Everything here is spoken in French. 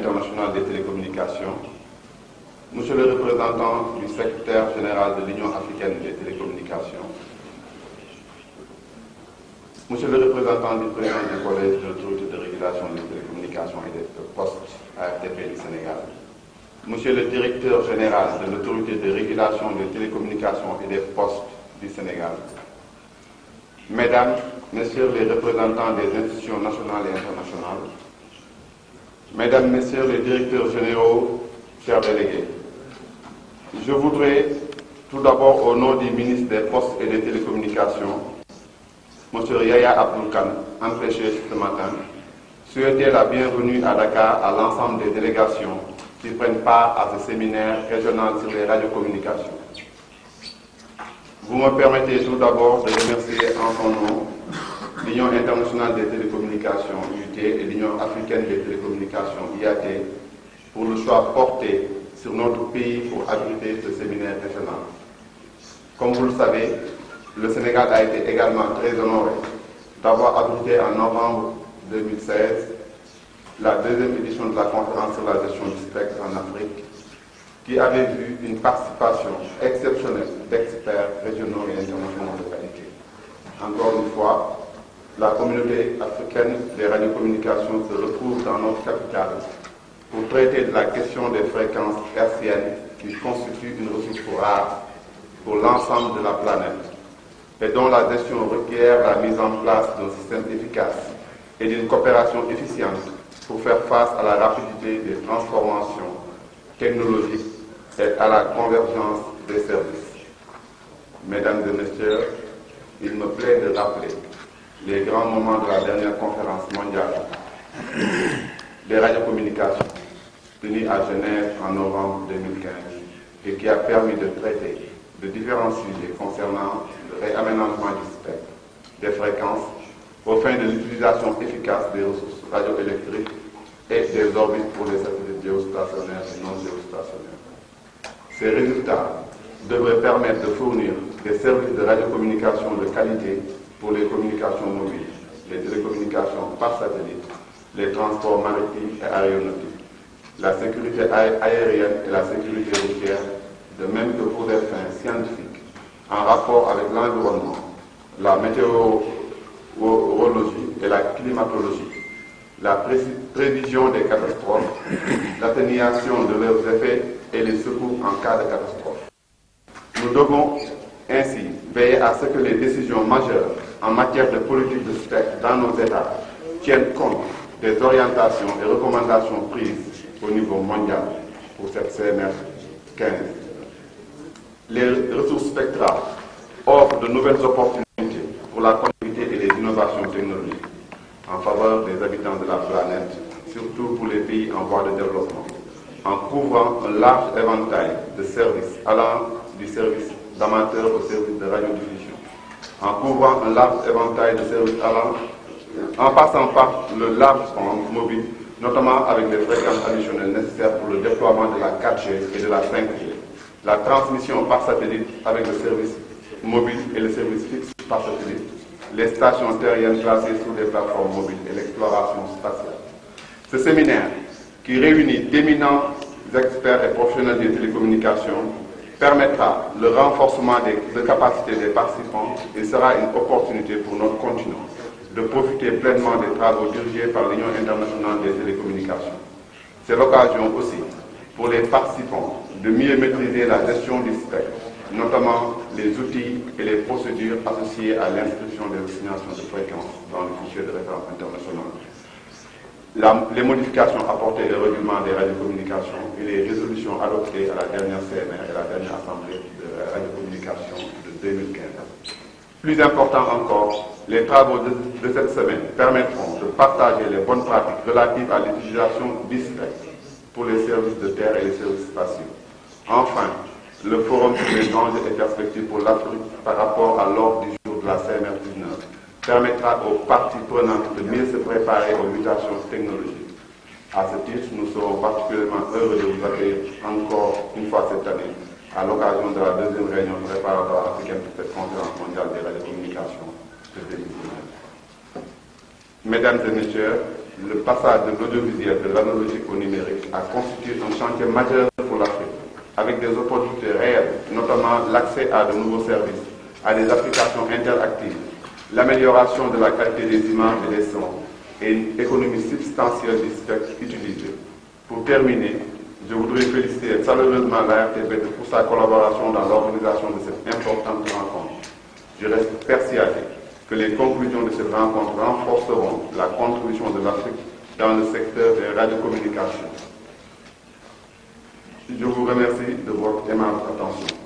internationale des télécommunications, Monsieur le représentant du secrétaire général de l'Union africaine des télécommunications, Monsieur le représentant du président du collège de l'autorité de régulation des télécommunications et des postes ARTP du Sénégal, Monsieur le directeur général de l'autorité de régulation des télécommunications et des postes du Sénégal, Mesdames, Messieurs les représentants des institutions nationales et internationales, Mesdames, Messieurs les directeurs généraux, chers délégués, je voudrais tout d'abord, au nom du ministre des Postes et des Télécommunications, M. Yaya Abdou Kane, empêché ce matin, souhaiter la bienvenue à Dakar à l'ensemble des délégations qui prennent part à ce séminaire régional sur les radiocommunications. Vous me permettez tout d'abord de remercier en son nom l'Union internationale des télécommunications, UT, et l'Union africaine des télécommunications, IAT, pour le choix porté sur notre pays pour abriter ce séminaire régional. Comme vous le savez, le Sénégal a été également très honoré d'avoir abrité en novembre 2016 la deuxième édition de la conférence sur la gestion du spectre en Afrique, qui avait vu une participation exceptionnelle d'experts régionaux et internationaux de qualité. Encore une fois, la communauté africaine des radiocommunications se retrouve dans notre capitale pour traiter de la question des fréquences hertziennes qui constituent une ressource rare pour l'ensemble de la planète et dont la gestion requiert la mise en place d'un système efficace et d'une coopération efficiente pour faire face à la rapidité des transformations technologiques et à la convergence des services. Mesdames et messieurs, il me plaît de rappeler les grands moments de la dernière conférence mondiale des radiocommunications tenue à Genève en novembre 2015 et qui a permis de traiter de différents sujets concernant le réaménagement du spectre, des fréquences, aux fins de l'utilisation efficace des ressources radioélectriques et des orbites pour les satellites géostationnaires et non géostationnaires. Ces résultats devraient permettre de fournir des services de radiocommunication de qualité pour les communications mobiles, les télécommunications par satellite, les transports maritimes et aéronautiques, la sécurité aérienne et la sécurité routière, de même que pour des fins scientifiques en rapport avec l'environnement, la météorologie et la climatologie, la prévision des catastrophes, l'atténuation de leurs effets et les secours en cas de catastrophe. Nous devons ainsi veiller à ce que les décisions majeures en matière de politique de spectre dans nos États tiennent compte des orientations et recommandations prises au niveau mondial pour cette CMR 15. Les ressources spectrales offrent de nouvelles opportunités pour la connectivité et les innovations technologiques en faveur des habitants de la planète, surtout pour les pays en voie de développement, en couvrant un large éventail de services allant du service d'amateur au service de radiodiffusion, en couvrant un large éventail de services allant, en passant par le large spectre mobile, notamment avec les fréquences additionnelles nécessaires pour le déploiement de la 4G et de la 5G, la transmission par satellite avec le service mobile et le service fixe par satellite, les stations terriennes placées sous des plateformes mobiles et l'exploration spatiale. Ce séminaire, qui réunit d'éminents experts et professionnels des télécommunications, permettra le renforcement des capacités des participants et sera une opportunité pour notre continent de profiter pleinement des travaux dirigés par l'Union internationale des télécommunications. C'est l'occasion aussi pour les participants de mieux maîtriser la gestion du spectre, notamment les outils et les procédures associées à l'inscription des assignations de fréquences dans le fichier de référence international, les modifications apportées au règlement des radiocommunications et les résolutions adoptées à la dernière CMR et à la dernière Assemblée de radiocommunications de 2015. Plus important encore, les travaux de cette semaine permettront de partager les bonnes pratiques relatives à l'utilisation du spectre pour les services de terre et les services spatiaux. Enfin, le forum sur les enjeux et perspectives pour l'Afrique par rapport à l'ordre du jour de la CMR 19 permettra aux parties prenantes de mieux se préparer aux mutations technologiques. À ce titre, nous serons particulièrement heureux de vous accueillir encore une fois cette année à l'occasion de la deuxième réunion préparatoire africaine pour cette conférence mondiale des radiocommunications de 2019. Mesdames et messieurs, le passage de l'audiovisuel, de l'analogique au numérique, a constitué un chantier majeur pour l'Afrique, avec des opportunités réelles, notamment l'accès à de nouveaux services, à des applications interactives, l'amélioration de la qualité des images et des sons, et une économie substantielle du spectre utilisé. Pour terminer, je voudrais féliciter chaleureusement l'ARTP pour sa collaboration dans l'organisation de cette importante rencontre. Je reste persuadé que les conclusions de cette rencontre renforceront la contribution de l'Afrique dans le secteur des radiocommunications. Je vous remercie de votre aimable attention.